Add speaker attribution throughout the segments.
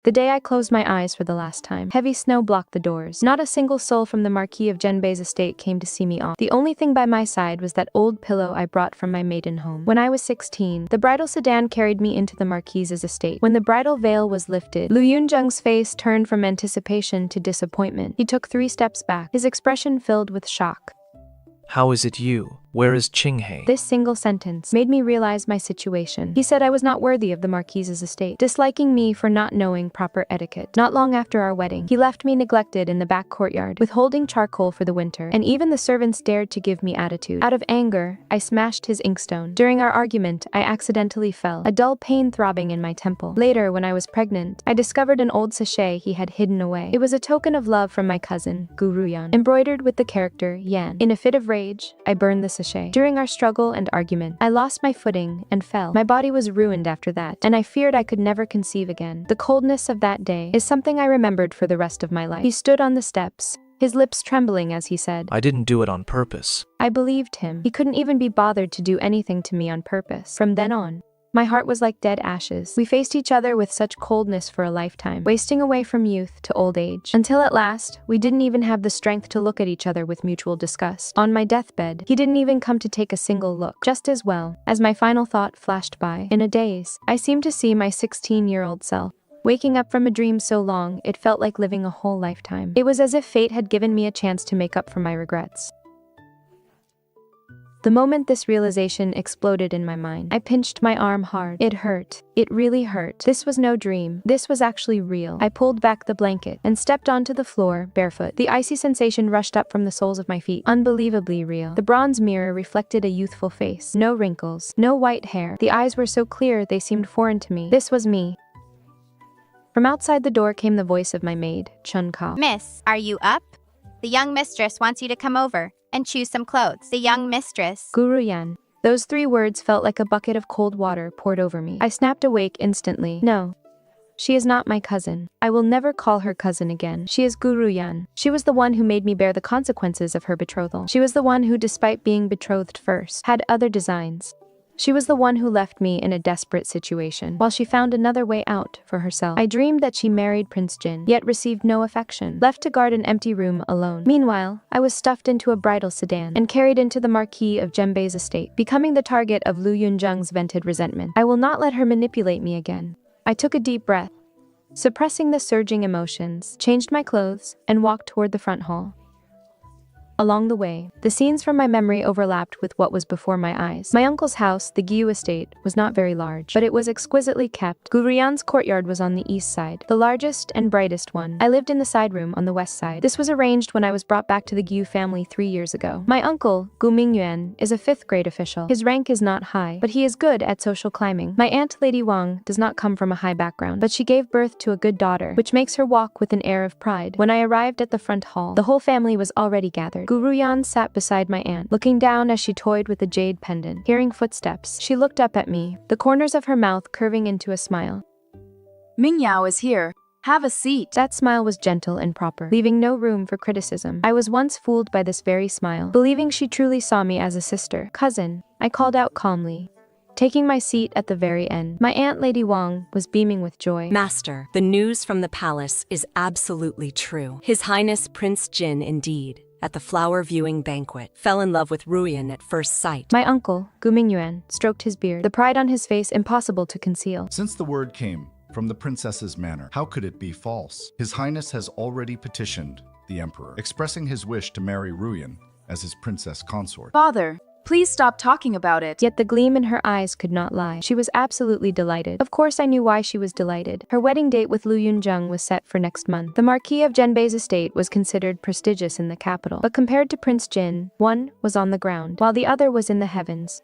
Speaker 1: The day I closed my eyes for the last time, heavy snow blocked the doors. Not a single soul from the Marquis of Genbei's estate came to see me off. The only thing by my side was that old pillow I brought from my maiden home. When I was 16, the bridal sedan carried me into the Marquis's estate. When the bridal veil was lifted, Lu Yunjung's face turned from anticipation to disappointment. He took 3 steps back, his expression filled with shock.
Speaker 2: How is it you? Where is Qinghe?
Speaker 1: This single sentence made me realize my situation. He said I was not worthy of the Marquis's estate, disliking me for not knowing proper etiquette. Not long after our wedding, he left me neglected in the back courtyard, withholding charcoal for the winter, and even the servants dared to give me attitude. Out of anger, I smashed his inkstone. During our argument, I accidentally fell, a dull pain throbbing in my temple. Later, when I was pregnant, I discovered an old sachet he had hidden away. It was a token of love from my cousin, Guru Yan, embroidered with the character Yan. In a fit of rage, I burned the sachet. During our struggle and argument, I lost my footing and fell. My body was ruined after that, and I feared I could never conceive again. The coldness of that day is something I remembered for the rest of my life. He stood on the steps, his lips trembling as he said,
Speaker 2: I didn't do it on purpose.
Speaker 1: I believed him. He couldn't even be bothered to do anything to me on purpose. From then on, my heart was like dead ashes. We faced each other with such coldness for a lifetime, wasting away from youth to old age. Until at last, we didn't even have the strength to look at each other with mutual disgust. On my deathbed, he didn't even come to take a single look. Just as well, as my final thought flashed by, in a daze, I seemed to see my 16-year-old self. Waking up from a dream so long, it felt like living a whole lifetime. It was as if fate had given me a chance to make up for my regrets. The moment this realization exploded in my mind, I pinched my arm hard. It hurt. It really hurt. This was no dream. This was actually real. I pulled back the blanket and stepped onto the floor, barefoot. The icy sensation rushed up from the soles of my feet. Unbelievably real. The bronze mirror reflected a youthful face. No wrinkles. No white hair. The eyes were so clear they seemed foreign to me. This was me. From outside the door came the voice of my maid, Chun Ka.
Speaker 3: Miss, are you up? The young mistress wants you to come over and choose some clothes. The young mistress.
Speaker 1: Guru Yan. Those 3 words felt like a bucket of cold water poured over me. I snapped awake instantly. No. She is not my cousin. I will never call her cousin again. She is Guru Yan. She was the one who made me bear the consequences of her betrothal. She was the one who, despite being betrothed first, had other designs. She was the one who left me in a desperate situation, while she found another way out for herself. I dreamed that she married Prince Jin, yet received no affection, left to guard an empty room alone. Meanwhile, I was stuffed into a bridal sedan and carried into the Marquis of Genbei's estate, becoming the target of Lu Yunjung's vented resentment. I will not let her manipulate me again. I took a deep breath, suppressing the surging emotions, changed my clothes, and walked toward the front hall. Along the way, the scenes from my memory overlapped with what was before my eyes. My uncle's house, the Gyu estate, was not very large, but it was exquisitely kept. Gurian's courtyard was on the east side, the largest and brightest one. I lived in the side room on the west side. This was arranged when I was brought back to the Gyu family 3 years ago. My uncle, Gu Mingyuan, is a 5th grade official. His rank is not high, but he is good at social climbing. My aunt, Lady Wang, does not come from a high background, but she gave birth to a good daughter, which makes her walk with an air of pride. When I arrived at the front hall, the whole family was already gathered. Guru Yan sat beside my aunt, looking down as she toyed with a jade pendant. Hearing footsteps, she looked up at me, the corners of her mouth curving into a smile.
Speaker 4: Mingyao is here. Have a seat.
Speaker 1: That smile was gentle and proper, leaving no room for criticism. I was once fooled by this very smile, believing she truly saw me as a sister. Cousin, I called out calmly, taking my seat at the very end. My aunt, Lady Wang, was beaming with joy.
Speaker 5: Master, the news from the palace is absolutely true. His Highness Prince Jin, indeed, at the flower viewing banquet, fell in love with Ruyan at first sight.
Speaker 1: My uncle, Gu Mingyuan, stroked his beard, the pride on his face impossible to conceal.
Speaker 6: Since the word came from the princess's manor, how could it be false? His Highness has already petitioned the Emperor, expressing his wish to marry Ruyan as his princess consort.
Speaker 4: Father, please stop talking about it.
Speaker 1: Yet the gleam in her eyes could not lie. She was absolutely delighted. Of course I knew why she was delighted. Her wedding date with Lu Yunjung was set for next month. The Marquis of Genbei's estate was considered prestigious in the capital, but compared to Prince Jin, one was on the ground, while the other was in the heavens.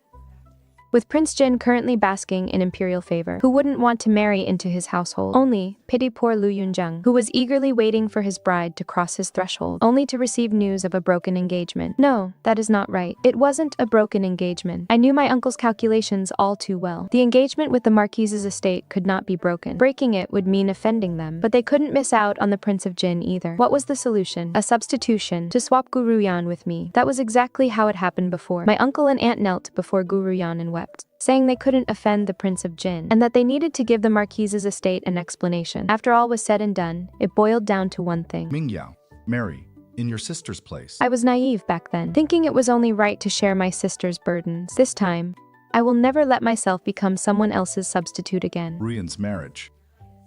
Speaker 1: With Prince Jin currently basking in imperial favor, who wouldn't want to marry into his household? Only, pity poor Lu Yunjung, who was eagerly waiting for his bride to cross his threshold, only to receive news of a broken engagement. No, that is not right. It wasn't a broken engagement. I knew my uncle's calculations all too well. The engagement with the Marquis's estate could not be broken. Breaking it would mean offending them, but they couldn't miss out on the Prince of Jin either. What was the solution? A substitution, to swap Guru Yan with me. That was exactly how it happened before. My uncle and aunt knelt before Guru Yan and wept. saying they couldn't offend the Prince of Jin, and that they needed to give the Marquise's estate an explanation. After all was said and done, it boiled down to one thing.
Speaker 6: Mingyao, marry, in your sister's place.
Speaker 1: I was naive back then, thinking it was only right to share my sister's burdens. This time, I will never let myself become someone else's substitute again.
Speaker 6: Ruyan's marriage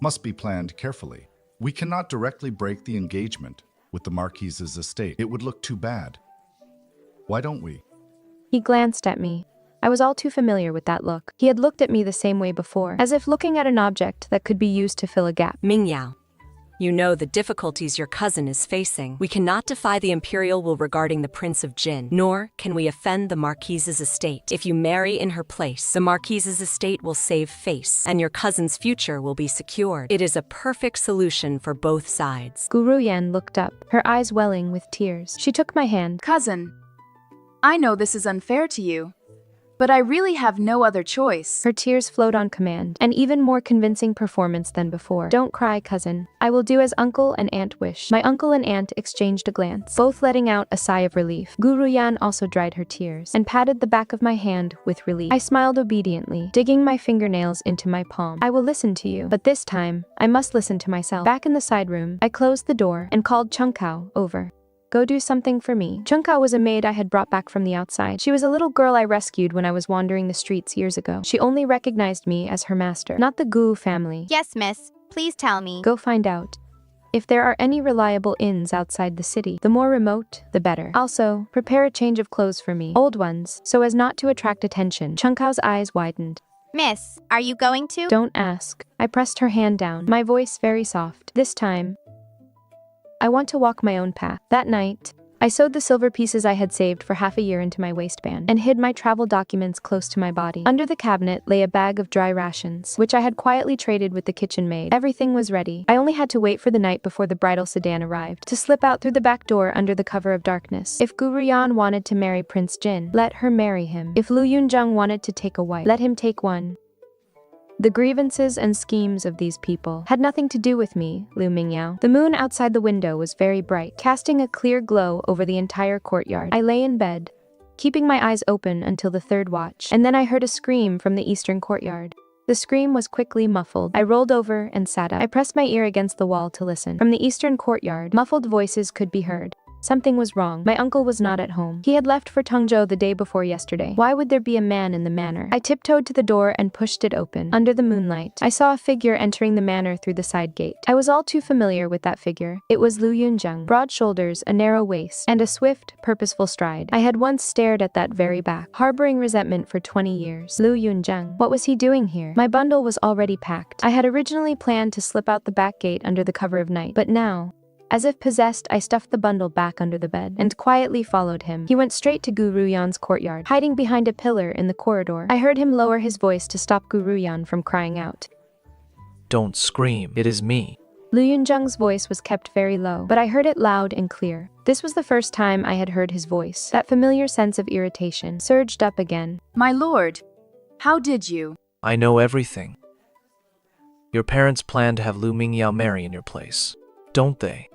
Speaker 6: must be planned carefully. We cannot directly break the engagement with the Marquise's estate. It would look too bad. Why don't we?
Speaker 1: He glanced at me. I was all too familiar with that look. He had looked at me the same way before, as if looking at an object that could be used to fill a gap.
Speaker 5: Mingyao, you know the difficulties your cousin is facing. We cannot defy the imperial will regarding the Prince of Jin, nor can we offend the Marquise's estate. If you marry in her place, the Marquise's estate will save face, and your cousin's future will be secured. It is a perfect solution for both sides.
Speaker 1: Guruyan looked up, her eyes welling with tears. She took my hand.
Speaker 4: Cousin, I know this is unfair to you, but I really have no other choice.
Speaker 1: Her tears flowed on command, an even more convincing performance than before. Don't cry, cousin. I will do as uncle and aunt wish. My uncle and aunt exchanged a glance, both letting out a sigh of relief. Guruyan also dried her tears, and patted the back of my hand with relief. I smiled obediently, digging my fingernails into my palm. I will listen to you, but this time, I must listen to myself. Back in the side room, I closed the door and called Chunkao over. Go do something for me. Chunkao was a maid I had brought back from the outside. She was a little girl I rescued when I was wandering the streets years ago. She only recognized me as her master, not the Gu family.
Speaker 3: Yes, miss. Please tell me.
Speaker 1: Go find out if there are any reliable inns outside the city. The more remote, the better. Also, prepare a change of clothes for me. Old ones, so as not to attract attention. Chunkao's eyes widened.
Speaker 3: Miss, are you going to?
Speaker 1: Don't ask. I pressed her hand down, my voice very soft. This time, I want to walk my own path. That night, I sewed the silver pieces I had saved for half a year into my waistband and hid my travel documents close to my body. Under the cabinet lay a bag of dry rations, which I had quietly traded with the kitchen maid. Everything was ready. I only had to wait for the night before the bridal sedan arrived, to slip out through the back door under the cover of darkness. If Guruyan wanted to marry Prince Jin, let her marry him. If Lu Yunjung wanted to take a wife, let him take one. The grievances and schemes of these people had nothing to do with me, Lu Mingyao. The moon outside the window was very bright, casting a clear glow over the entire courtyard. I lay in bed, keeping my eyes open until the third watch, and then I heard a scream from the eastern courtyard. The scream was quickly muffled. I rolled over and sat up. I pressed my ear against the wall to listen. From the eastern courtyard, muffled voices could be heard. Something was wrong. My uncle was not at home. He had left for Tongzhou the day before yesterday. Why would there be a man in the manor? I tiptoed to the door and pushed it open. Under the moonlight, I saw a figure entering the manor through the side gate. I was all too familiar with that figure. It was Lu Yunjung. Broad shoulders, a narrow waist, and a swift, purposeful stride. I had once stared at that very back, harboring resentment for 20 years. Lu Yunjung. What was he doing here? My bundle was already packed. I had originally planned to slip out the back gate under the cover of night, but now, as if possessed, I stuffed the bundle back under the bed and quietly followed him. He went straight to Guruyan's courtyard, hiding behind a pillar in the corridor. I heard him lower his voice to stop Guruyan from crying out.
Speaker 2: Don't scream, it is me.
Speaker 1: Lu Yunjung's voice was kept very low, but I heard it loud and clear. This was the first time I had heard his voice. That familiar sense of irritation surged up again.
Speaker 4: My lord, how did you?
Speaker 2: I know everything. Your parents plan to have Lu Mingyao marry in your place, don't they?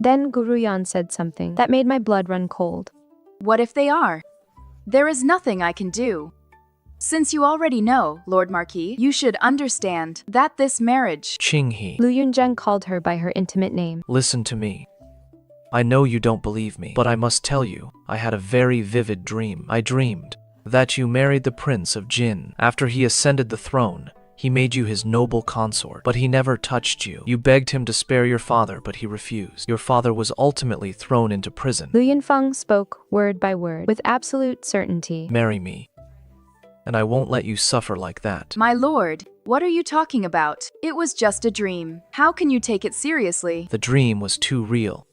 Speaker 1: Then Guruyan said something that made my blood run cold.
Speaker 4: What if they are? There is nothing I can do. Since you already know, Lord Marquis, you should understand that this marriage—
Speaker 2: Qinghe.
Speaker 1: Lu Yunjung called her by her intimate name.
Speaker 2: Listen to me. I know you don't believe me, but I must tell you, I had a very vivid dream. I dreamed that you married the Prince of Jin. After he ascended the throne, he made you his noble consort, but he never touched you. You begged him to spare your father, but he refused. Your father was ultimately thrown into prison.
Speaker 1: Lu Yunfeng spoke, word by word, with absolute certainty.
Speaker 2: Marry me, and I won't let you suffer like that.
Speaker 4: My lord, what are you talking about? It was just a dream. How can you take it seriously?
Speaker 2: The dream was too real.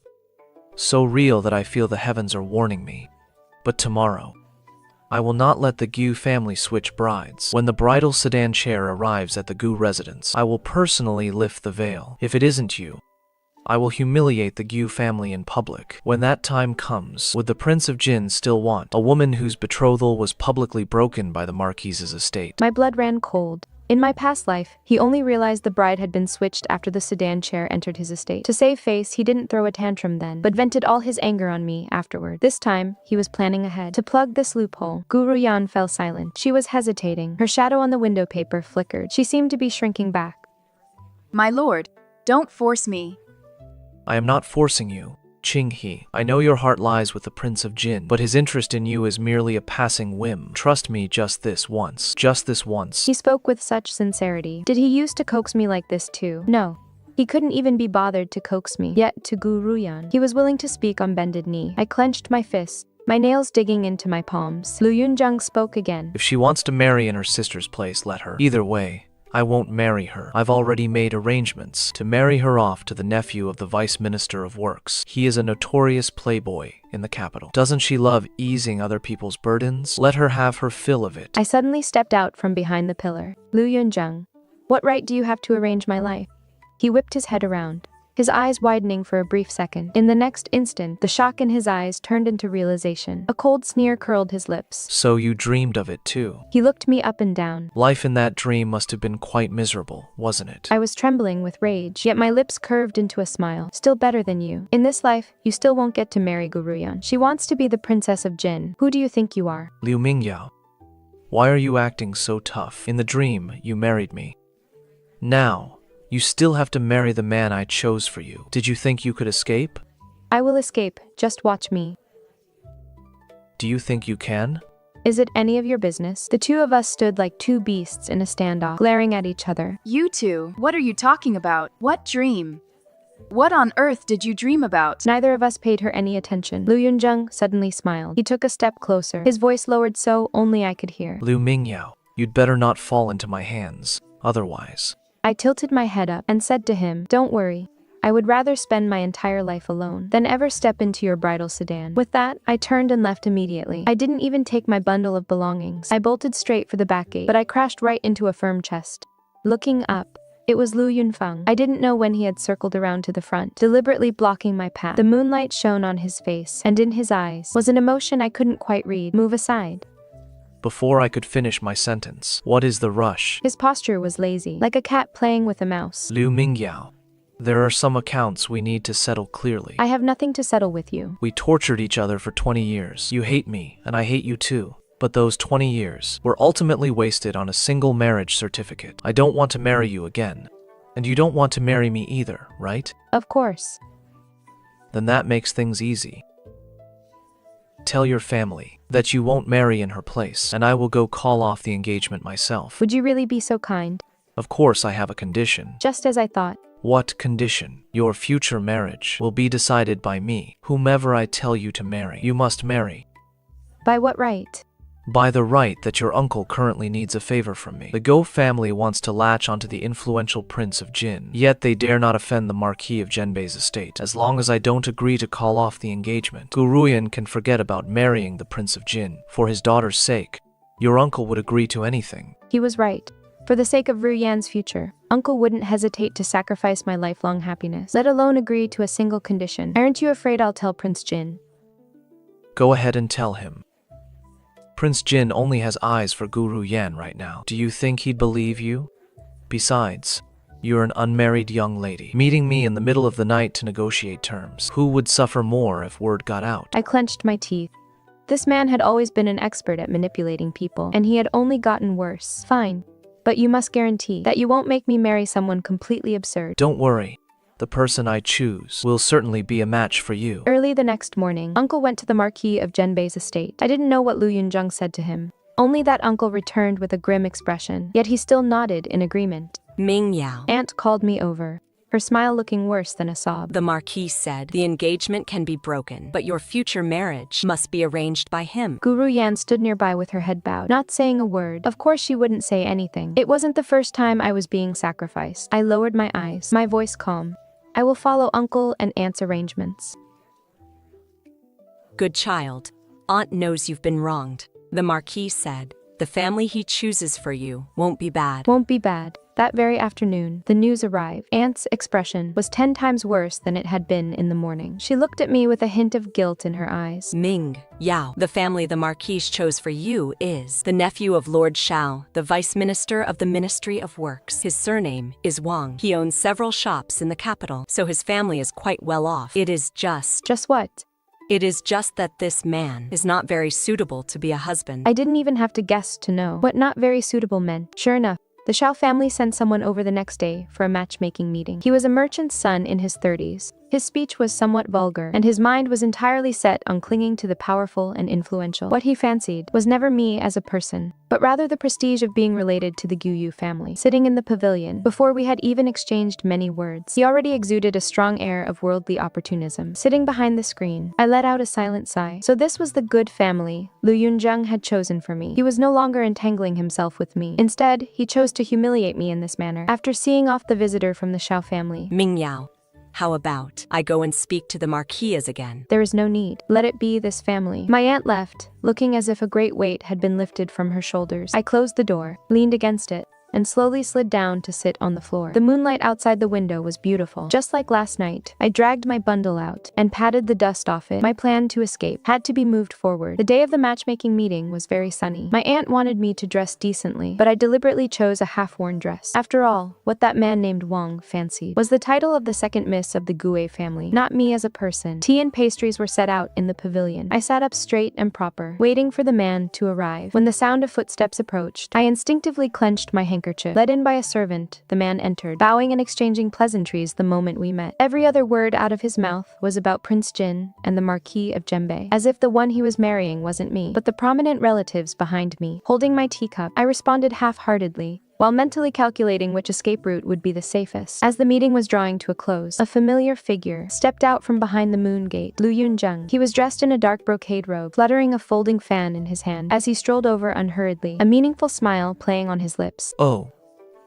Speaker 2: So real that I feel the heavens are warning me. But tomorrow, I will not let the Gu family switch brides. When the bridal sedan chair arrives at the Gu residence, I will personally lift the veil. If it isn't you, I will humiliate the Gu family in public. When that time comes, would the Prince of Jin still want a woman whose betrothal was publicly broken by the Marquise's estate?
Speaker 1: My blood ran cold. In my past life, he only realized the bride had been switched after the sedan chair entered his estate. To save face, he didn't throw a tantrum then, but vented all his anger on me afterward. This time, he was planning ahead. To plug this loophole, Guru Yan fell silent. She was hesitating. Her shadow on the window paper flickered. She seemed to be shrinking back.
Speaker 4: My lord, don't force me.
Speaker 2: I am not forcing you, Ching He. I know your heart lies with the Prince of Jin, but his interest in you is merely a passing whim. Trust me just this once. Just this once.
Speaker 1: He spoke with such sincerity. Did he used to coax me like this too? No. He couldn't even be bothered to coax me. Yet, to Guru Yan, he was willing to speak on bended knee. I clenched my fists, my nails digging into my palms. Lu Yunjung spoke again.
Speaker 2: If she wants to marry in her sister's place, let her. Either way, I won't marry her. I've already made arrangements to marry her off to the nephew of the Vice Minister of Works. He is a notorious playboy in the capital. Doesn't she love easing other people's burdens? Let her have her fill of it.
Speaker 1: I suddenly stepped out from behind the pillar. Lu Yunjung, what right do you have to arrange my life? He whipped his head around, his eyes widening for a brief second. In the next instant, the shock in his eyes turned into realization. A cold sneer curled his lips.
Speaker 2: So you dreamed of it too.
Speaker 1: He looked me up and down.
Speaker 2: Life in that dream must have been quite miserable, wasn't it?
Speaker 1: I was trembling with rage, yet my lips curved into a smile. Still better than you. In this life, you still won't get to marry Guruyan. She wants to be the princess of Jin. Who do you think you are?
Speaker 2: Liu Mingyao, why are you acting so tough? In the dream, you married me. Now, you still have to marry the man I chose for you. Did you think you could escape?
Speaker 1: I will escape, just watch me.
Speaker 2: Do you think you can?
Speaker 1: Is it any of your business? The two of us stood like two beasts in a standoff, glaring at each other.
Speaker 4: You two, what are you talking about? What dream? What on earth did you dream about?
Speaker 1: Neither of us paid her any attention. Lu Yunjung suddenly smiled. He took a step closer, his voice lowered so only I could hear.
Speaker 2: Liu Mingyao, you'd better not fall into my hands, otherwise.
Speaker 1: I tilted my head up and said to him, don't worry. I would rather spend my entire life alone than ever step into your bridal sedan. With that, I turned and left immediately. I didn't even take my bundle of belongings. I bolted straight for the back gate, but I crashed right into a firm chest. Looking up, it was Lu Yunfeng. I didn't know when he had circled around to the front, deliberately blocking my path. The moonlight shone on his face, and in his eyes was an emotion I couldn't quite read. Move aside.
Speaker 2: Before I could finish my sentence, what is the rush?
Speaker 1: His posture was lazy, like a cat playing with a mouse.
Speaker 2: Liu Mingyao, there are some accounts we need to settle clearly.
Speaker 1: I have nothing to settle with you.
Speaker 2: We tortured each other for 20 years. You hate me, and I hate you too. But those 20 years were ultimately wasted on a single marriage certificate. I don't want to marry you again. And you don't want to marry me either, right?
Speaker 1: Of course.
Speaker 2: Then that makes things easy. Tell your family that you won't marry in her place, and I will go call off the engagement myself.
Speaker 1: Would you really be so kind?
Speaker 2: Of course I have a condition.
Speaker 1: Just as I thought.
Speaker 2: What condition? Your future marriage will be decided by me. Whomever I tell you to marry, you must marry.
Speaker 1: By what right?
Speaker 2: By the right that your uncle currently needs a favor from me. The Go family wants to latch onto the influential Prince of Jin, yet they dare not offend the Marquis of Genbei's estate. As long as I don't agree to call off the engagement, Guruyan can forget about marrying the Prince of Jin. For his daughter's sake, your uncle would agree to anything.
Speaker 1: He was right. For the sake of Ruyan's future, Uncle wouldn't hesitate to sacrifice my lifelong happiness, let alone agree to a single condition. Aren't you afraid I'll tell Prince Jin?
Speaker 2: Go ahead and tell him. Prince Jin only has eyes for Guru Yan right now. Do you think he'd believe you? Besides, you're an unmarried young lady, meeting me in the middle of the night to negotiate terms. Who would suffer more if word got out?
Speaker 1: I clenched my teeth. This man had always been an expert at manipulating people, and he had only gotten worse. Fine, but you must guarantee that you won't make me marry someone completely absurd.
Speaker 2: Don't worry. The person I choose will certainly be a match for you.
Speaker 1: Early the next morning, Uncle went to the Marquis of Genbei's estate. I didn't know what Lu Yunjung said to him. Only that Uncle returned with a grim expression, yet he still nodded in agreement.
Speaker 5: Mingyao.
Speaker 1: Aunt called me over, her smile looking worse than a sob.
Speaker 5: The Marquis said, the engagement can be broken, but your future marriage must be arranged by him.
Speaker 1: Guru Yan stood nearby with her head bowed, not saying a word. Of course she wouldn't say anything. It wasn't the first time I was being sacrificed. I lowered my eyes, my voice calm. I will follow Uncle and Aunt's arrangements.
Speaker 5: Good child. Aunt knows you've been wronged. The Marquis said, the family he chooses for you won't be bad.
Speaker 1: Won't be bad. That very afternoon, the news arrived. Aunt's expression was 10 times worse than it had been in the morning. She looked at me with a hint of guilt in her eyes.
Speaker 5: Ming, Yao, the family the Marquise chose for you is the nephew of Lord Shao, the Vice Minister of the Ministry of Works. His surname is Wang. He owns several shops in the capital, so his family is quite well off. It is just
Speaker 1: what?
Speaker 5: It is just that this man is not very suitable to be a husband.
Speaker 1: I didn't even have to guess to know what not very suitable meant. Sure enough, the Shao family sent someone over the next day for a matchmaking meeting. He was a merchant's son in his 30s. His speech was somewhat vulgar, and his mind was entirely set on clinging to the powerful and influential. What he fancied was never me as a person, but rather the prestige of being related to the Guyu family. Sitting in the pavilion, before we had even exchanged many words, he already exuded a strong air of worldly opportunism. Sitting behind the screen, I let out a silent sigh. So this was the good family Lu Yunzheng had chosen for me. He was no longer entangling himself with me. Instead, he chose to humiliate me in this manner. After seeing off the visitor from the Shao family,
Speaker 5: Ming Yao, how about I go and speak to the Marquise again?
Speaker 1: There is no need. Let it be this family. My aunt left, looking as if a great weight had been lifted from her shoulders. I closed the door, leaned against it, and slowly slid down to sit on the floor. The moonlight outside the window was beautiful. Just like last night, I dragged my bundle out and patted the dust off it. My plan to escape had to be moved forward. The day of the matchmaking meeting was very sunny. My aunt wanted me to dress decently, but I deliberately chose a half-worn dress. After all, what that man named Wang fancied was the title of the second miss of the Gue family, not me as a person. Tea and pastries were set out in the pavilion. I sat up straight and proper, waiting for the man to arrive. When the sound of footsteps approached, I instinctively clenched my handkerchief. Led in by a servant, the man entered, bowing and exchanging pleasantries the moment we met. Every other word out of his mouth was about Prince Jin and the Marquis of Jembe, as if the one he was marrying wasn't me, but the prominent relatives behind me. Holding my teacup, I responded half-heartedly, while mentally calculating which escape route would be the safest. As the meeting was drawing to a close, a familiar figure stepped out from behind the moon gate. Lu Yunzheng. He was dressed in a dark brocade robe, fluttering a folding fan in his hand as he strolled over unhurriedly, a meaningful smile playing on his lips.
Speaker 2: Oh,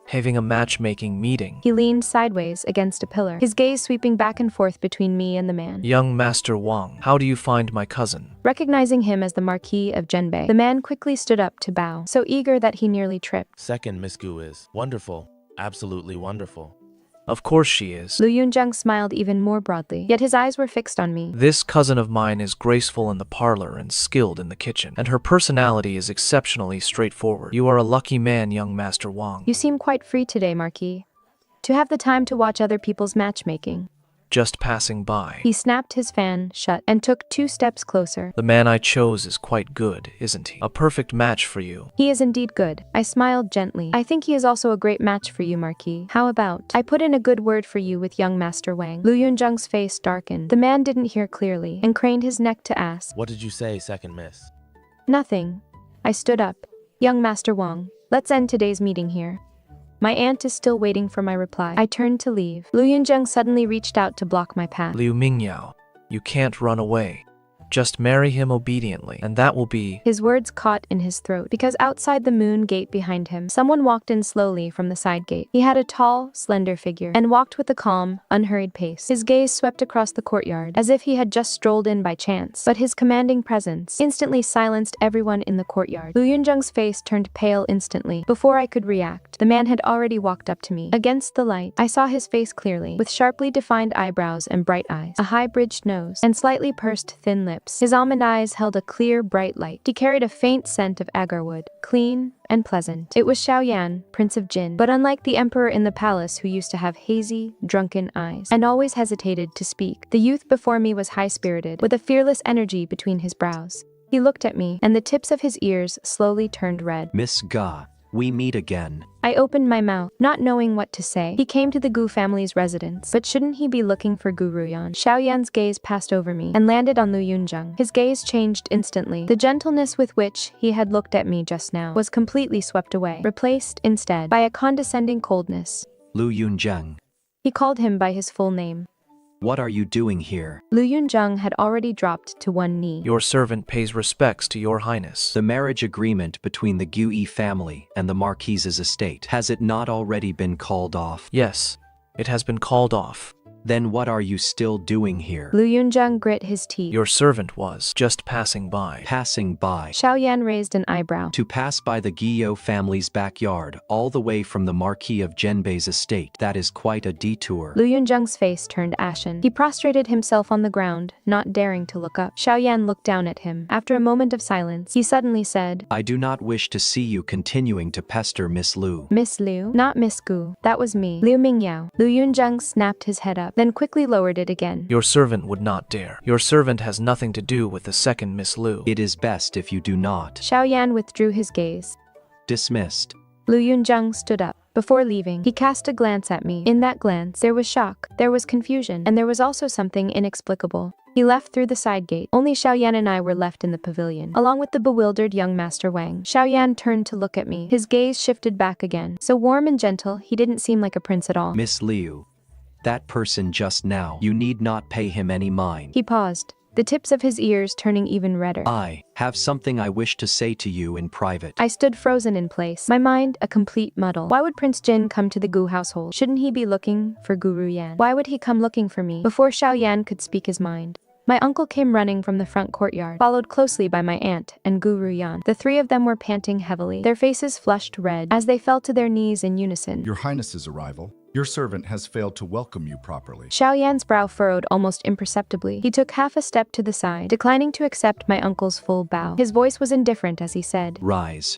Speaker 2: having a matchmaking meeting.
Speaker 1: He leaned sideways against a pillar, his gaze sweeping back and forth between me and the man.
Speaker 2: Young Master Wang, how do you find my cousin?
Speaker 1: Recognizing him as the Marquis of Zhenbei, the man quickly stood up to bow, so eager that he nearly tripped.
Speaker 7: Second Miss Gu is wonderful, absolutely wonderful.
Speaker 2: Of course she is.
Speaker 1: Lu Yunzheng smiled even more broadly, yet his eyes were fixed on me.
Speaker 2: This cousin of mine is graceful in the parlor and skilled in the kitchen, and her personality is exceptionally straightforward. You are a lucky man, young Master Wang.
Speaker 1: You seem quite free today, Marquis. To have the time to watch other people's matchmaking.
Speaker 2: Just passing by.
Speaker 1: He snapped his fan shut and took 2 steps closer.
Speaker 2: The man I chose is quite good, isn't he? A perfect match for you.
Speaker 1: He is indeed good. I smiled gently. I think he is also a great match for you, Marquis. How about I put in a good word for you with young Master Wang? Lu Yunzheng's face darkened. The man didn't hear clearly and craned his neck to ask.
Speaker 7: What did you say, second miss?
Speaker 1: Nothing. I stood up. Young Master Wang, let's end today's meeting here. My aunt is still waiting for my reply. I turned to leave. Lu Yunzheng suddenly reached out to block my path.
Speaker 2: Liu Mingyao, you can't run away. Just marry him obediently, and that will be...
Speaker 1: His words caught in his throat, because outside the moon gate behind him, someone walked in slowly from the side gate. He had a tall, slender figure, and walked with a calm, unhurried pace. His gaze swept across the courtyard, as if he had just strolled in by chance, but his commanding presence instantly silenced everyone in the courtyard. Lu Yunzheng's face turned pale instantly. Before I could react, the man had already walked up to me. Against the light, I saw his face clearly, with sharply defined eyebrows and bright eyes, a high-bridged nose, and slightly pursed thin lips. His almond eyes held a clear, bright light. He carried a faint scent of agarwood, clean and pleasant. It was Xiaoyan, Prince of Jin, but unlike the emperor in the palace who used to have hazy, drunken eyes, and always hesitated to speak, the youth before me was high-spirited, with a fearless energy between his brows. He looked at me, and the tips of his ears slowly turned red.
Speaker 8: Miss Ga, we meet again.
Speaker 1: I opened my mouth, not knowing what to say. He came to the Gu family's residence, but shouldn't he be looking for Gu Ruyan? Xiaoyan's gaze passed over me and landed on Lu Yunzheng. His gaze changed instantly. The gentleness with which he had looked at me just now was completely swept away, replaced, instead, by a condescending coldness.
Speaker 8: Lu Yunzheng,
Speaker 1: He called him by his full name.
Speaker 8: what are you doing here?
Speaker 1: Lu Yunzheng had already dropped to one knee.
Speaker 2: Your servant pays respects to your highness.
Speaker 8: The marriage agreement between the Gui family and the Marquise's estate, has it not already been called off?
Speaker 2: Yes, it has been called off.
Speaker 8: Then what are you still doing here?
Speaker 1: Lu Yunjung grit his teeth.
Speaker 2: Your servant was just passing by.
Speaker 8: Passing by.
Speaker 1: Xiaoyan raised an eyebrow.
Speaker 8: To pass by the Guillot family's backyard, all the way from the Marquis of Genbei's estate. That is quite a detour.
Speaker 1: Lu Yunjung's face turned ashen. He prostrated himself on the ground, not daring to look up. Xiaoyan looked down at him. After a moment of silence, he suddenly said,
Speaker 8: I do not wish to see you continuing to pester Miss Lu.
Speaker 1: Miss Liu? Not Miss Gu. That was me. Liu Mingyao. Lu Yunjung snapped his head up, then quickly lowered it again.
Speaker 2: Your servant would not dare. Your servant has nothing to do with the second Miss Lu.
Speaker 8: It is best if you do not.
Speaker 1: Xiaoyan withdrew his gaze.
Speaker 8: Dismissed.
Speaker 1: Lu Yunjung stood up. Before leaving, he cast a glance at me. In that glance, there was shock, there was confusion, and there was also something inexplicable. He left through the side gate. Only Xiaoyan and I were left in the pavilion, along with the bewildered young Master Wang. Xiaoyan turned to look at me. His gaze shifted back again. So warm and gentle, he didn't seem like a prince at all.
Speaker 8: Miss Liu. That person just now, you need not pay him any mind.
Speaker 1: He paused, the tips of his ears turning even redder.
Speaker 8: I have something I wish to say to you in private.
Speaker 1: I stood frozen in place, my mind a complete muddle. Why would Prince Jin come to the Gu household? Shouldn't he be looking for Guru Yan? Why would he come looking for me? Before Xiaoyan could speak his mind, my uncle came running from the front courtyard, followed closely by my aunt and Guru Yan. The three of them were panting heavily, their faces flushed red, as they fell to their knees in unison.
Speaker 6: Your Highness's arrival. Your servant has failed to welcome you properly.
Speaker 1: Xiaoyan's brow furrowed almost imperceptibly. He took half a step to the side, declining to accept my uncle's full bow. His voice was indifferent as he said,
Speaker 8: Rise.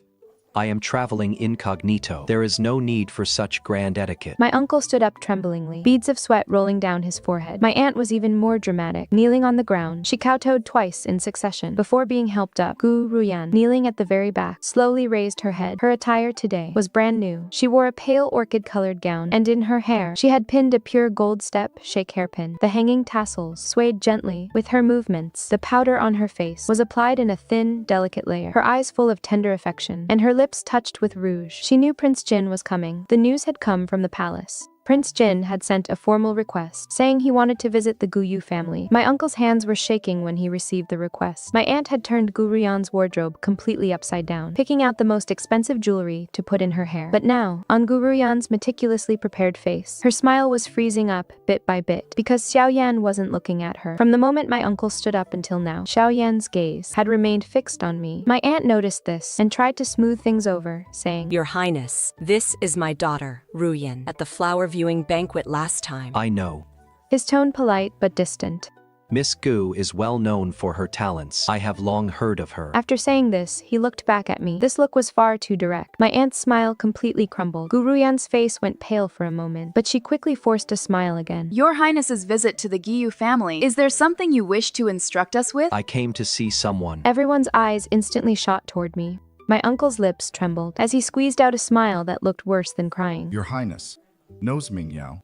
Speaker 8: I am traveling incognito. There is no need for such grand etiquette.
Speaker 1: My uncle stood up tremblingly, beads of sweat rolling down his forehead. My aunt was even more dramatic. Kneeling on the ground, she kowtowed twice in succession before being helped up. Gu Ruyan, kneeling at the very back, slowly raised her head. Her attire today was brand new. She wore a pale orchid-colored gown, and in her hair, she had pinned a pure gold step-shake hairpin. The hanging tassels swayed gently with her movements. The powder on her face was applied in a thin, delicate layer, her eyes full of tender affection, and her lips touched with rouge. She knew Prince Jin was coming. The news had come from the palace. Prince Jin had sent a formal request, saying he wanted to visit the Guyu family. My uncle's hands were shaking when he received the request. My aunt had turned Guruyan's wardrobe completely upside down, picking out the most expensive jewelry to put in her hair. But now, on Guruyan's meticulously prepared face, her smile was freezing up bit by bit, because Xiaoyan wasn't looking at her. From the moment my uncle stood up until now, Xiaoyan's gaze had remained fixed on me. My aunt noticed this and tried to smooth things over, saying,
Speaker 5: Your Highness, this is my daughter, Ruyan, at the flower viewing banquet last time.
Speaker 8: I know.
Speaker 1: His tone polite but distant.
Speaker 8: Miss Gu is well known for her talents. I have long heard of her.
Speaker 1: After saying this, he looked back at me. This look was far too direct. My aunt's smile completely crumbled. Guruyan's face went pale for a moment, but she quickly forced a smile again.
Speaker 4: Your Highness's visit to the Guyu family. Is there something you wish to instruct us with?
Speaker 8: I came to see someone.
Speaker 1: Everyone's eyes instantly shot toward me. My uncle's lips trembled as he squeezed out a smile that looked worse than crying.
Speaker 6: Your Highness knows Ming Yao.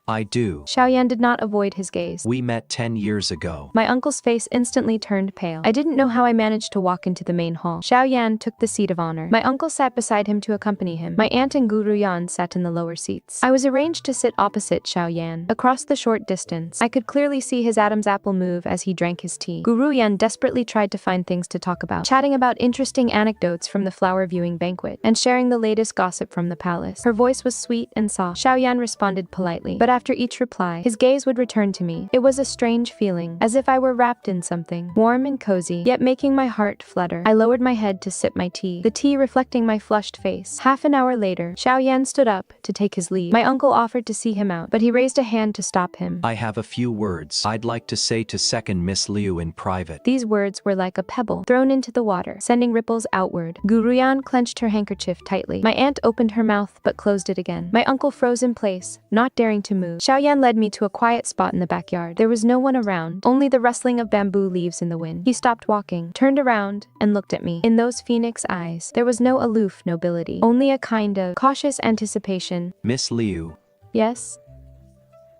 Speaker 8: I do.
Speaker 1: Xiaoyan did not avoid his gaze.
Speaker 8: We met 10 years ago.
Speaker 1: My uncle's face instantly turned pale. I didn't know how I managed to walk into the main hall. Xiaoyan took the seat of honor. My uncle sat beside him to accompany him. My aunt and Guru Yan sat in the lower seats. I was arranged to sit opposite Xiaoyan. Across the short distance, I could clearly see his Adam's apple move as he drank his tea. Guru Yan desperately tried to find things to talk about, chatting about interesting anecdotes from the flower viewing banquet, and sharing the latest gossip from the palace. Her voice was sweet and soft. Xiaoyan responded politely, but after each reply, his gaze would return to me. It was a strange feeling, as if I were wrapped in something, warm and cozy, yet making my heart flutter. I lowered my head to sip my tea, the tea reflecting my flushed face. Half an hour later, Xiaoyan stood up to take his leave. My uncle offered to see him out, but he raised a hand to stop him.
Speaker 8: I have a few words I'd like to say to second Miss Liu in private.
Speaker 1: These words were like a pebble thrown into the water, sending ripples outward. Guruyan clenched her handkerchief tightly. My aunt opened her mouth but closed it again. My uncle froze in place, not daring to move. Xiaoyan led me to a quiet spot in the backyard. There was no one around, only the rustling of bamboo leaves in the wind. He stopped walking, turned around, and looked at me. In those phoenix eyes, there was no aloof nobility, only a kind of cautious anticipation.
Speaker 8: Miss Liu,
Speaker 1: Yes?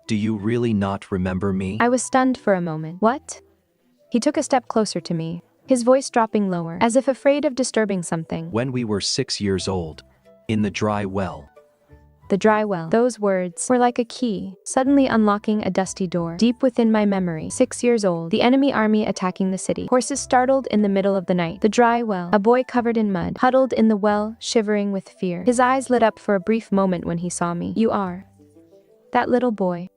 Speaker 8: do you really not remember me?
Speaker 1: I was stunned for a moment. What? He took a step closer to me, his voice dropping lower, as if afraid of disturbing something.
Speaker 8: When we were 6 years old, in the dry well.
Speaker 1: The dry well. Those words were like a key, suddenly unlocking a dusty door. Deep within my memory, 6 years old, the enemy army attacking the city. Horses startled in the middle of the night. The dry well. A boy covered in mud, huddled in the well, shivering with fear. His eyes lit up for a brief moment when he saw me. You are that little boy.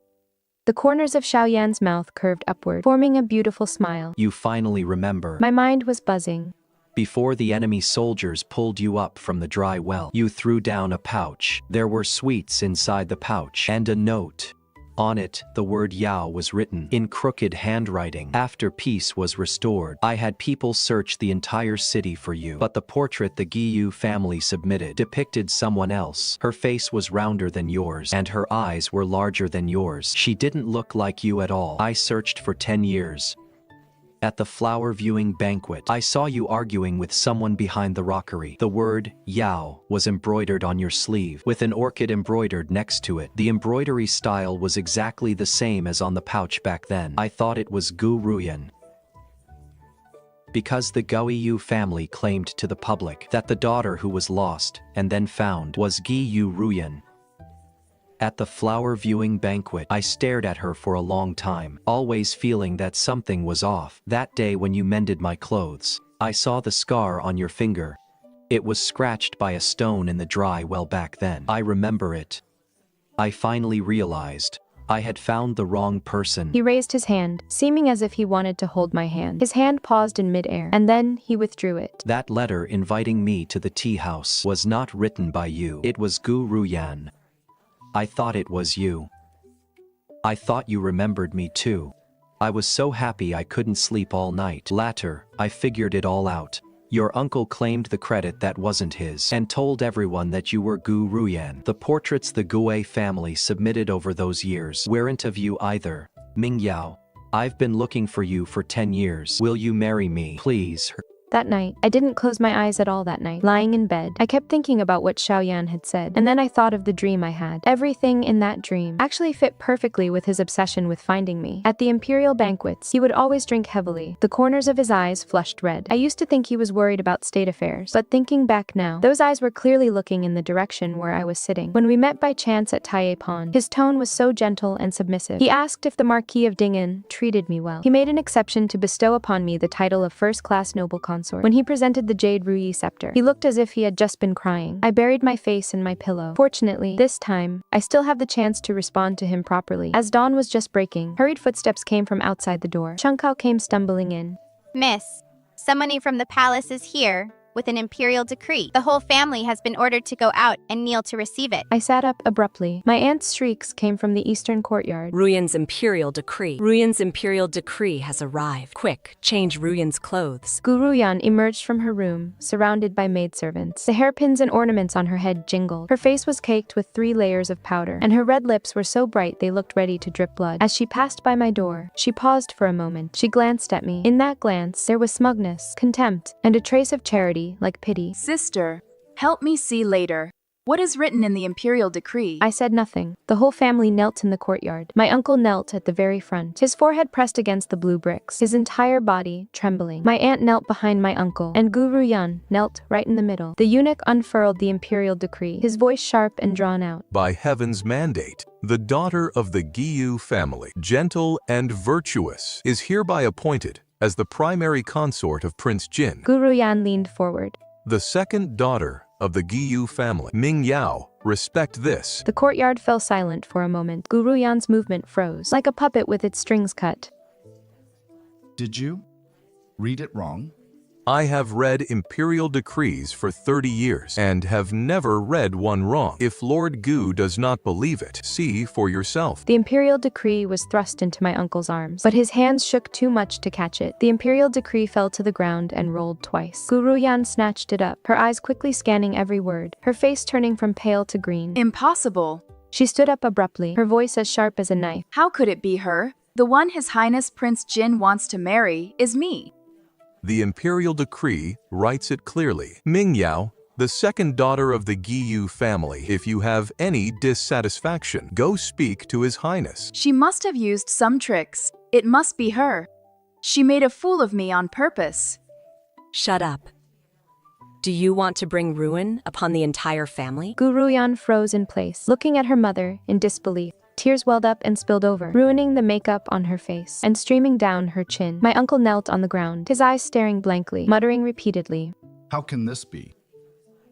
Speaker 1: The corners of Xiaoyan's mouth curved upward, forming a beautiful smile.
Speaker 8: You finally remember.
Speaker 1: My mind was buzzing.
Speaker 8: Before the enemy soldiers pulled you up from the dry well, you threw down a pouch. There were sweets inside the pouch and a note. On it, the word Yao was written in crooked handwriting. After peace was restored, I had people search the entire city for you. But the portrait the Giyu family submitted depicted someone else. Her face was rounder than yours, and her eyes were larger than yours. She didn't look like you at all. I searched for 10 years. At the flower viewing banquet, I saw you arguing with someone behind the rockery. The word Yao was embroidered on your sleeve, with an orchid embroidered next to it. The embroidery style was exactly the same as on the pouch back then. I thought it was Gu Ruyan. Because the Guiyu family claimed to the public that the daughter who was lost and then found was Giyu Ruyan. At the flower viewing banquet, I stared at her for a long time, always feeling that something was off. That day when you mended my clothes, I saw the scar on your finger. It was scratched by a stone in the dry well back then. I remember it. I finally realized I had found the wrong person.
Speaker 1: He raised his hand, seeming as if he wanted to hold my hand. His hand paused in midair, and then he withdrew it.
Speaker 8: That letter inviting me to the tea house was not written by you. It was Gu Ruyan. I thought it was you. I thought you remembered me too. I was so happy I couldn't sleep all night. Later, I figured it all out. Your uncle claimed the credit that wasn't his and told everyone that you were Gu Ruyan. The portraits the Gue family submitted over those years weren't of you either. Ming Yao, I've been looking for you for 10 years. Will you marry me, please?
Speaker 1: That night, I didn't close my eyes at all that night. Lying in bed, I kept thinking about what Xiaoyan had said, and then I thought of the dream I had. Everything in that dream actually fit perfectly with his obsession with finding me. At the imperial banquets, he would always drink heavily. The corners of his eyes flushed red. I used to think he was worried about state affairs, but thinking back now, those eyes were clearly looking in the direction where I was sitting. When we met by chance at Taie Pond, his tone was so gentle and submissive. He asked if the Marquis of Ding'an treated me well. He made an exception to bestow upon me the title of first-class noble consort. When he presented the jade Ruyi scepter, he looked as if he had just been crying. I buried my face in my pillow. Fortunately, this time, I still have the chance to respond to him properly. As dawn was just breaking, hurried footsteps came from outside the door. Chunkao came stumbling in.
Speaker 3: Miss, someone from the palace is here with an imperial decree. The whole family has been ordered to go out and kneel to receive it.
Speaker 1: I sat up abruptly. My aunt's shrieks came from the eastern courtyard.
Speaker 5: Ruyan's imperial decree. Ruyan's imperial decree has arrived. Quick, change Ruyan's clothes.
Speaker 1: Gu Ruyan emerged from her room, surrounded by maidservants. The hairpins and ornaments on her head jingled. Her face was caked with 3 layers of powder, and her red lips were so bright they looked ready to drip blood. As she passed by my door, she paused for a moment. She glanced at me. In that glance, there was smugness, contempt, and a trace of charity, like pity.
Speaker 4: Sister, help me see later. What is written in the imperial decree?
Speaker 1: I said nothing. The whole family knelt in the courtyard. My uncle knelt at the very front, his forehead pressed against the blue bricks, his entire body trembling. My aunt knelt behind my uncle, and Gu Ruyan knelt right in the middle. The eunuch unfurled the imperial decree, his voice sharp and drawn out.
Speaker 9: By heaven's mandate, the daughter of the Giyu family, gentle and virtuous, is hereby appointed as the primary consort of Prince Jin.
Speaker 1: Gu Ruyan leaned forward.
Speaker 9: The second daughter of the Giyu family, Ming Yao, respect this.
Speaker 1: The courtyard fell silent for a moment. Gu Ruyan's movement froze, like a puppet with its strings cut.
Speaker 6: Did you read it wrong?
Speaker 9: I have read imperial decrees for 30 years and have never read one wrong. If Lord Gu does not believe it, see for yourself.
Speaker 1: The imperial decree was thrust into my uncle's arms, but his hands shook too much to catch it. The imperial decree fell to the ground and rolled twice. Gu Ruyan snatched it up, her eyes quickly scanning every word, her face turning from pale to green.
Speaker 4: Impossible.
Speaker 1: She stood up abruptly, her voice as sharp as a knife.
Speaker 4: How could it be her? The one His Highness Prince Jin wants to marry is me.
Speaker 9: The imperial decree writes it clearly. Ming Yao, the second daughter of the Giyu family, if you have any dissatisfaction, go speak to His Highness.
Speaker 4: She must have used some tricks. It must be her. She made a fool of me on purpose.
Speaker 5: Shut up. Do you want to bring ruin upon the entire family?
Speaker 1: Gu Ruyan froze in place, looking at her mother in disbelief. Tears welled up and spilled over, ruining the makeup on her face and streaming down her chin. My uncle knelt on the ground, his eyes staring blankly, muttering repeatedly.
Speaker 6: How can this be?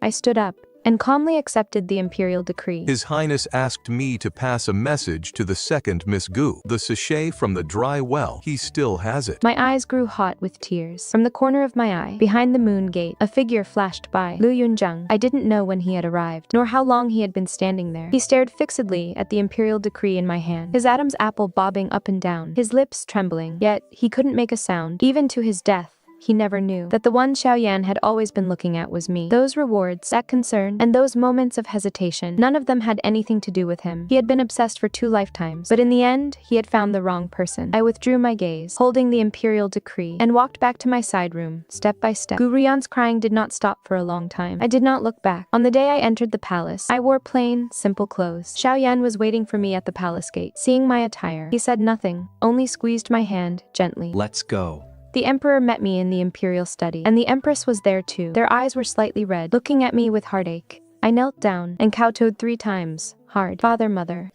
Speaker 1: I stood up. and calmly accepted the imperial decree.
Speaker 9: His Highness asked me to pass a message to the second Miss Gu. The sachet from the dry well, he still has it.
Speaker 1: My eyes grew hot with tears. From the corner of my eye, behind the moon gate, a figure flashed by. Lu Yunzheng. I didn't know when he had arrived, nor how long he had been standing there. He stared fixedly at the imperial decree in my hand, his Adam's apple bobbing up and down, his lips trembling, yet he couldn't make a sound. Even to his death, he never knew that the one Xiaoyan had always been looking at was me. Those rewards, that concern, and those moments of hesitation, none of them had anything to do with him. He had been obsessed for 2 lifetimes, but in the end, he had found the wrong person. I withdrew my gaze, holding the imperial decree, and walked back to my side room, step by step. Gu Ruyan's crying did not stop for a long time. I did not look back. On the day I entered the palace, I wore plain, simple clothes. Xiaoyan was waiting for me at the palace gate. Seeing my attire, he said nothing, only squeezed my hand gently.
Speaker 8: Let's go.
Speaker 1: The emperor met me in the imperial study, and the empress was there too. Their eyes were slightly red, looking at me with heartache. I knelt down and kowtowed 3 times, hard. Father, mother,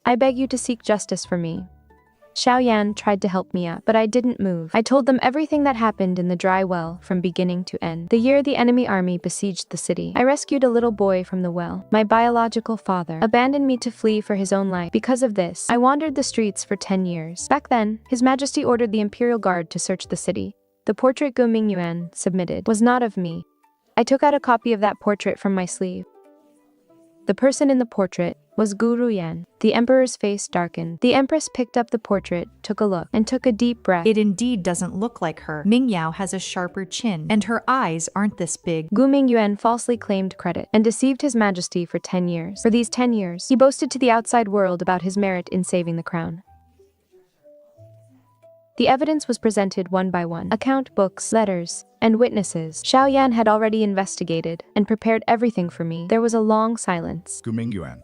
Speaker 1: I beg you to seek justice for me. Xiaoyan tried to help me up, but I didn't move. I told them everything that happened in the dry well, from beginning to end. The year the enemy army besieged the city, I rescued a little boy from the well. My biological father abandoned me to flee for his own life. Because of this, I wandered the streets for 10 years. Back then, His Majesty ordered the Imperial Guard to search the city. The portrait Gu Mingyuan submitted was not of me. I took out a copy of that portrait from my sleeve. The person in the portrait was Gu Ruyan. The emperor's face darkened. The empress picked up the portrait, took a look, and took a deep breath.
Speaker 10: It indeed doesn't look like her. Mingyao has a sharper chin, and her eyes aren't this big.
Speaker 1: Gu Mingyuan falsely claimed credit and deceived His Majesty for 10 years. For these 10 years, he boasted to the outside world about his merit in saving the crown. The evidence was presented one by one. Account books, letters, and witnesses. Xiaoyan had already investigated and prepared everything for me. There was a long silence.
Speaker 6: Gu Mingyuan.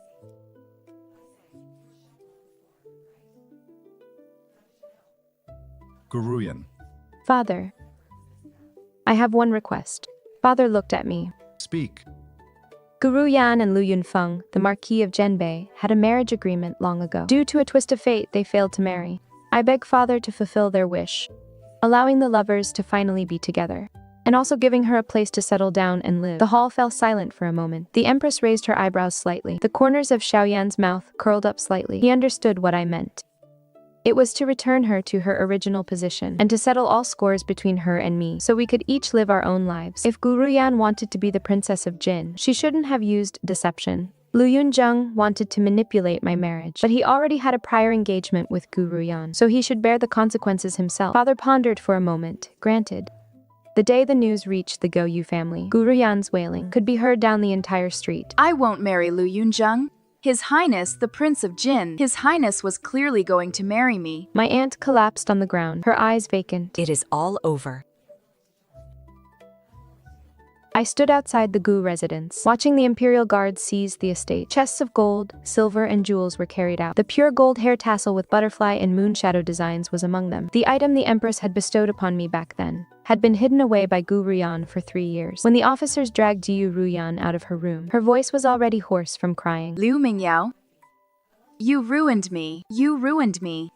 Speaker 6: Gu Ruyan.
Speaker 1: Father, I have one request. Father looked at me.
Speaker 6: Speak.
Speaker 1: Gu Ruyan and Lu Yunfeng, the Marquis of Zhenbei, had a marriage agreement long ago. Due to a twist of fate, they failed to marry. I beg Father to fulfill their wish, allowing the lovers to finally be together, and also giving her a place to settle down and live. The hall fell silent for a moment. The empress raised her eyebrows slightly. The corners of Xiaoyan's mouth curled up slightly. He understood what I meant. It was to return her to her original position, and to settle all scores between her and me, so we could each live our own lives. If Gu Ruyan wanted to be the princess of Jin, she shouldn't have used deception. Lu Yunzheng wanted to manipulate my marriage, but he already had a prior engagement with Gu Ruyan, so he should bear the consequences himself. Father pondered for a moment. Granted. The day the news reached the Goyu family, Gu Ruyan's wailing could be heard down the entire street.
Speaker 4: I won't marry Lu Yunzheng. His Highness, the Prince of Jin. His Highness was clearly going to marry me.
Speaker 1: My aunt collapsed on the ground, her eyes vacant.
Speaker 5: It is all over.
Speaker 1: I stood outside the Gu residence, watching the imperial guards seize the estate. Chests of gold, silver, and jewels were carried out. The pure gold hair tassel with butterfly and moon shadow designs was among them. The item the empress had bestowed upon me back then had been hidden away by Gu Ruyan for 3 years. When the officers dragged Yu Ruyan out of her room, her voice was already hoarse from crying.
Speaker 4: Liu Mingyao, you ruined me. You ruined me.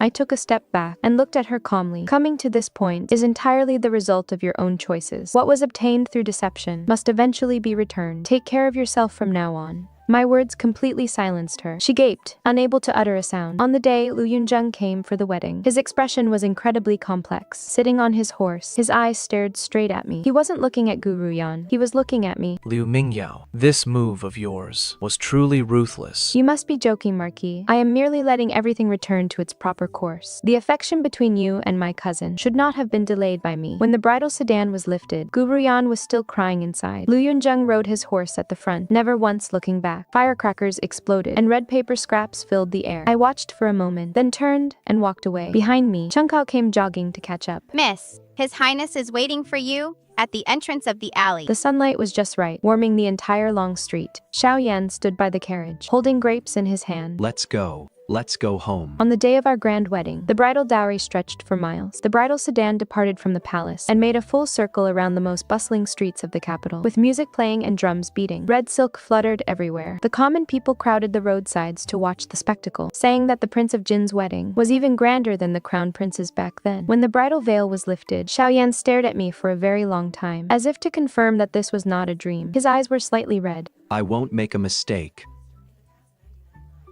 Speaker 1: I took a step back and looked at her calmly. Coming to this point is entirely the result of your own choices. What was obtained through deception must eventually be returned. Take care of yourself from now on. My words completely silenced her. She gaped, unable to utter a sound. On the day Lu Yunzheng came for the wedding, his expression was incredibly complex. Sitting on his horse, his eyes stared straight at me. He wasn't looking at Gu Ruyan, he was looking at me.
Speaker 2: Liu Mingyao, this move of yours was truly ruthless.
Speaker 1: You must be joking, Marquis. I am merely letting everything return to its proper course. The affection between you and my cousin should not have been delayed by me. When the bridal sedan was lifted, Gu Ruyan was still crying inside. Lu Yunzheng rode his horse at the front, never once looking back. Firecrackers exploded, and red paper scraps filled the air. I watched for a moment, then turned and walked away. Behind me, Chengkao came jogging to catch up.
Speaker 3: Miss, His Highness is waiting for you at the entrance of the alley.
Speaker 1: The sunlight was just right, warming the entire long street. Xiaoyan stood by the carriage, holding grapes in his hand.
Speaker 8: Let's go. Let's go home.
Speaker 1: On the day of our grand wedding, the bridal dowry stretched for miles. The bridal sedan departed from the palace and made a full circle around the most bustling streets of the capital, with music playing and drums beating. Red silk fluttered everywhere. The common people crowded the roadsides to watch the spectacle, saying that the Prince of Jin's wedding was even grander than the crown prince's back then. When the bridal veil was lifted, Xiaoyan stared at me for a very long time, as if to confirm that this was not a dream. His eyes were slightly red.
Speaker 8: I won't make a mistake.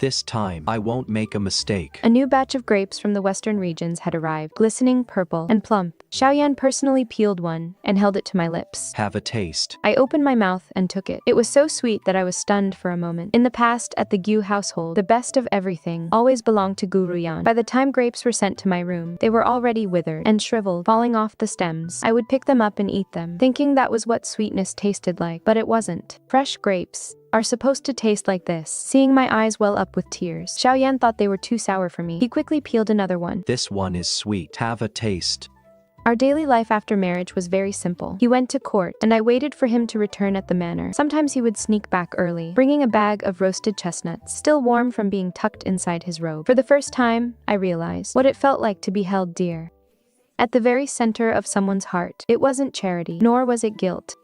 Speaker 8: This time, I won't make a mistake.
Speaker 1: A new batch of grapes from the western regions had arrived, glistening, purple, and plump. Xiaoyan personally peeled one and held it to my lips.
Speaker 8: Have a taste.
Speaker 1: I opened my mouth and took it. It was so sweet that I was stunned for a moment. In the past, at the Gu household, the best of everything always belonged to Gu Ruyan. By the time grapes were sent to my room, they were already withered and shriveled, falling off the stems. I would pick them up and eat them, thinking that was what sweetness tasted like, but it wasn't. Fresh grapes are supposed to taste like this. Seeing my eyes well up with tears, Xiaoyan thought they were too sour for me. He quickly peeled another one.
Speaker 8: This one is sweet. Have a taste.
Speaker 1: Our daily life after marriage was very simple. He went to court, and I waited for him to return at the manor. Sometimes he would sneak back early, bringing a bag of roasted chestnuts, still warm from being tucked inside his robe. For the first time, I realized what it felt like to be held dear. At the very center of someone's heart, it wasn't charity, nor was it guilt.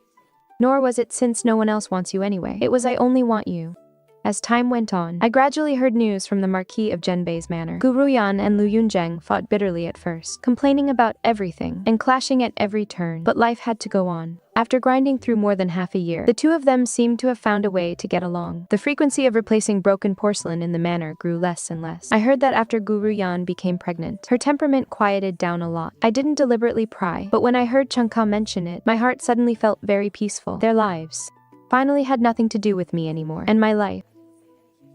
Speaker 1: Nor was it since no one else wants you anyway. It was I only want you. As time went on, I gradually heard news from the Marquis of Zhenbei's manor. Gu Ruyan and Lu Yunzheng fought bitterly at first, complaining about everything and clashing at every turn, but life had to go on. After grinding through more than half a year, the two of them seemed to have found a way to get along. The frequency of replacing broken porcelain in the manor grew less and less. I heard that after Gu Ruyan became pregnant, her temperament quieted down a lot. I didn't deliberately pry, but when I heard Chengka mention it, my heart suddenly felt very peaceful. Their lives finally had nothing to do with me anymore, and my life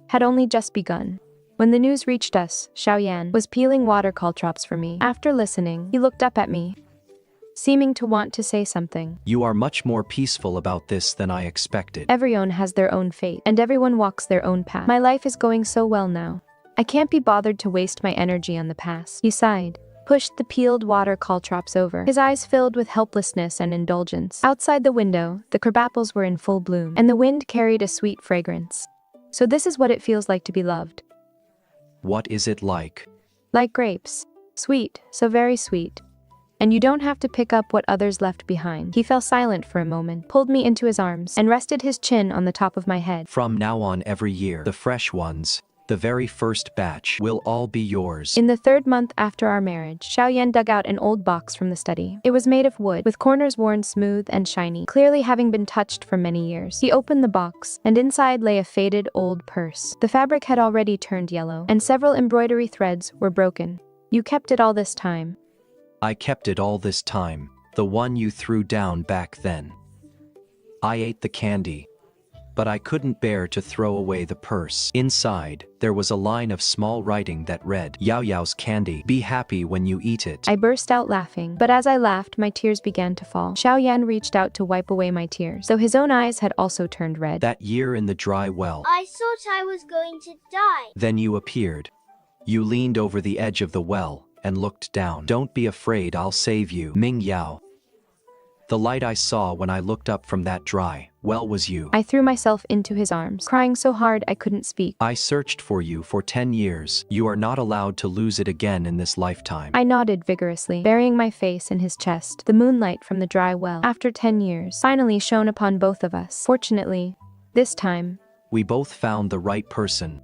Speaker 1: had only just begun. When the news reached us, Xiaoyan was peeling watercolor drops for me. After listening, he looked up at me, seeming to want to say something.
Speaker 8: You are much more peaceful about this than I expected.
Speaker 1: Everyone has their own fate, and everyone walks their own path. My life is going so well now. I can't be bothered to waste my energy on the past. He sighed, pushed the peeled watercolor drops over, his eyes filled with helplessness and indulgence. Outside the window, the crabapples were in full bloom, and the wind carried a sweet fragrance. So this is what it feels like to be loved.
Speaker 8: What is it like?
Speaker 1: Like grapes. Sweet, so very sweet. And you don't have to pick up what others left behind. He fell silent for a moment, pulled me into his arms, and rested his chin on the top of my head.
Speaker 8: From now on every year, the fresh ones, the very first batch, will all be yours.
Speaker 1: In the 3rd month after our marriage, Xiaoyan dug out an old box from the study. It was made of wood, with corners worn smooth and shiny, clearly having been touched for many years. He opened the box, and inside lay a faded old purse. The fabric had already turned yellow, and several embroidery threads were broken. You kept it all this time.
Speaker 8: I kept it all this time, the one you threw down back then. I ate the candy, but I couldn't bear to throw away the purse. Inside, there was a line of small writing that read, Yao Yao's candy, be happy when you eat it.
Speaker 1: I burst out laughing, but as I laughed, my tears began to fall. Xiaoyan reached out to wipe away my tears, though his own eyes had also turned red.
Speaker 8: That year in the dry well,
Speaker 11: I thought I was going to die.
Speaker 8: Then you appeared. You leaned over the edge of the well and looked down. Don't be afraid, I'll save you, Ming Yao. The light I saw when I looked up from that dry well was you.
Speaker 1: I threw myself into his arms, crying so hard I couldn't speak.
Speaker 8: I searched for you for 10 years. You are not allowed to lose it again in this lifetime.
Speaker 1: I nodded vigorously, burying my face in his chest. The moonlight from the dry well, after 10 years, finally shone upon both of us. Fortunately, this time,
Speaker 8: we both found the right person.